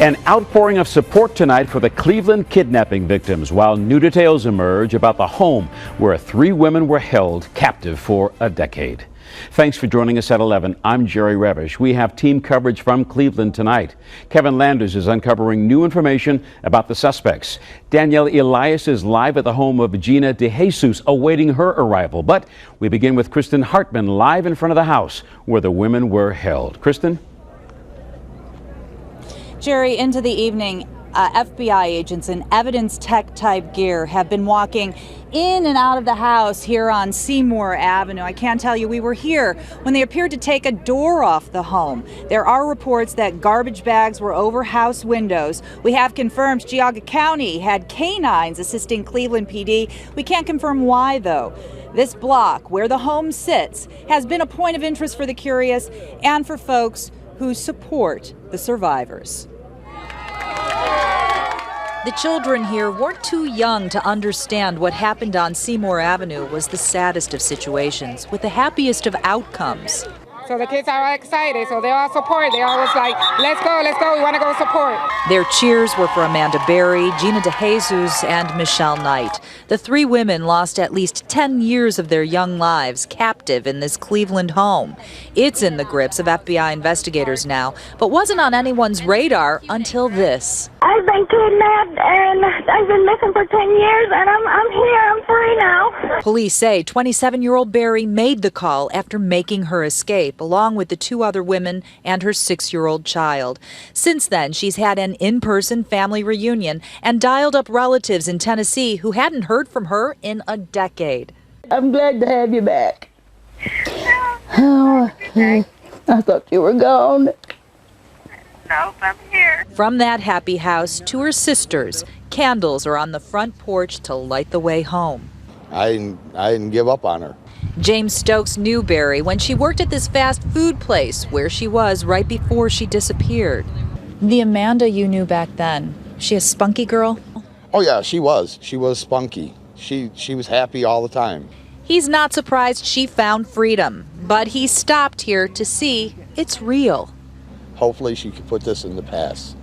An outpouring of support tonight for the Cleveland kidnapping victims, while new details emerge about the home where 3 women were held captive for a decade. Thanks for joining us at 11. I'm Jerry Revish. We have team coverage from Cleveland tonight. Kevin Landers is uncovering new information about the suspects. Danielle Elias is live at the home of Gina DeJesus, awaiting her arrival. But we begin with Kristen Hartman live in front of the house where the women were held. Kristen? Jerry, into the evening, FBI agents in evidence tech type gear have been walking in and out of the house here on Seymour Avenue. I can't tell you, we were here when they appeared to take a door off the home. There are reports that garbage bags were over house windows. We have confirmed Geauga County had canines assisting Cleveland PD. We can't confirm why, though. This block, where the home sits, has been a point of interest for the curious and for folks who support the survivors. The children here weren't too young to understand what happened on Seymour Avenue was the saddest of situations, with the happiest of outcomes. So the kids are all excited, so they all support. They always like, let's go, we want to go support. Their cheers were for Amanda Berry, Gina DeJesus, and Michelle Knight. The 3 women lost at least 10 years of their young lives captive in this Cleveland home. It's in the grips of FBI investigators now, but wasn't on anyone's radar until this. I've been kidnapped and I've been missing for 10 years and I'm here, I'm free now. Police say 27-year-old Berry made the call after making her escape, along with the 2 other women and her 6-year-old child. Since then, she's had an in-person family reunion and dialed up relatives in Tennessee who hadn't heard from her in a decade. I'm glad to have you back. Oh, I thought you were gone. Nope, I'm here. From that happy house to her sisters, candles are on the front porch to light the way home. I didn't give up on her. James Stokes knew Berry when she worked at this fast food place where she was right before she disappeared. The Amanda you knew back then, she a spunky girl? Oh yeah, she was. She was spunky. She was happy all the time. He's not surprised she found freedom, but he stopped here to see it's real. Hopefully she could put this in the past.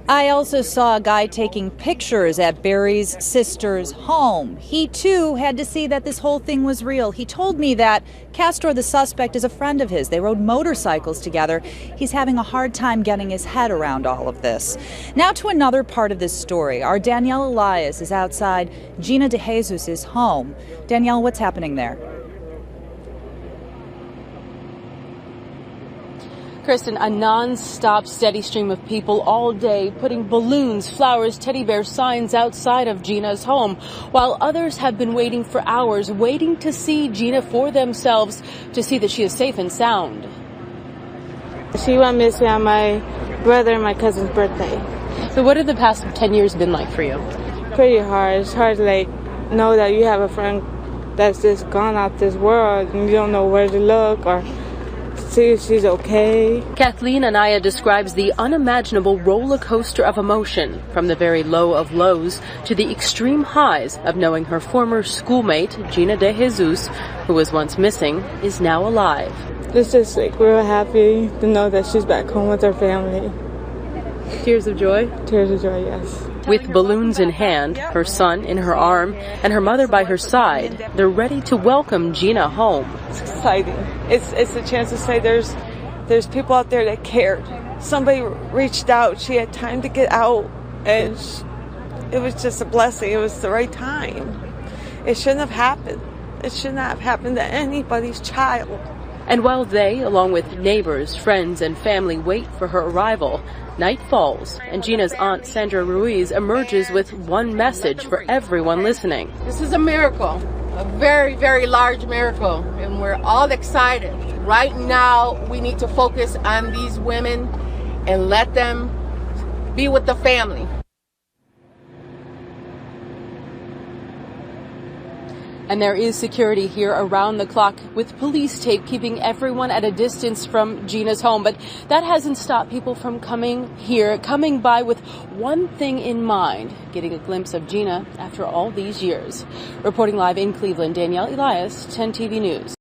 I also saw a guy taking pictures at Berry's sister's home. He, too, had to see that this whole thing was real. He told me that Castro, the suspect, is a friend of his. They rode motorcycles together. He's having a hard time getting his head around all of this. Now to another part of this story. Our Danielle Elias is outside Gina DeJesus' home. Danielle, what's happening there? Kristen, a non-stop steady stream of people all day putting balloons, flowers, teddy bear signs outside of Gina's home, while others have been waiting for hours, waiting to see Gina for themselves, to see that she is safe and sound. She went missing on my brother and my cousin's birthday. So what have the past 10 years been like for you? Pretty hard. It's hard to know that you have a friend that's just gone out this world and you don't know where to look or see if she's okay. Kathleen Anaya describes the unimaginable roller coaster of emotion, from the very low of lows to the extreme highs of knowing her former schoolmate, Gina DeJesus, who was once missing, is now alive. It's just real happy to know that she's back home with her family. Tears of joy? Tears of joy, yes. With balloons in hand, her son in her arm, and her mother by her side, they're ready to welcome Gina home. It's exciting. It's a chance to say there's people out there that cared. Somebody reached out. She had time to get out, and it was just a blessing. It was the right time. It shouldn't have happened. It should not have happened to anybody's child. And while they, along with neighbors, friends, and family, wait for her arrival, night falls, and Gina's aunt, Sandra Ruiz, emerges with one message for everyone listening. This is a miracle, a very, very large miracle, and we're all excited. Right now, we need to focus on these women and let them be with the family. And there is security here around the clock with police tape keeping everyone at a distance from Gina's home. But that hasn't stopped people from coming here, coming by with one thing in mind, getting a glimpse of Gina after all these years. Reporting live in Cleveland, Danielle Elias, 10 TV News.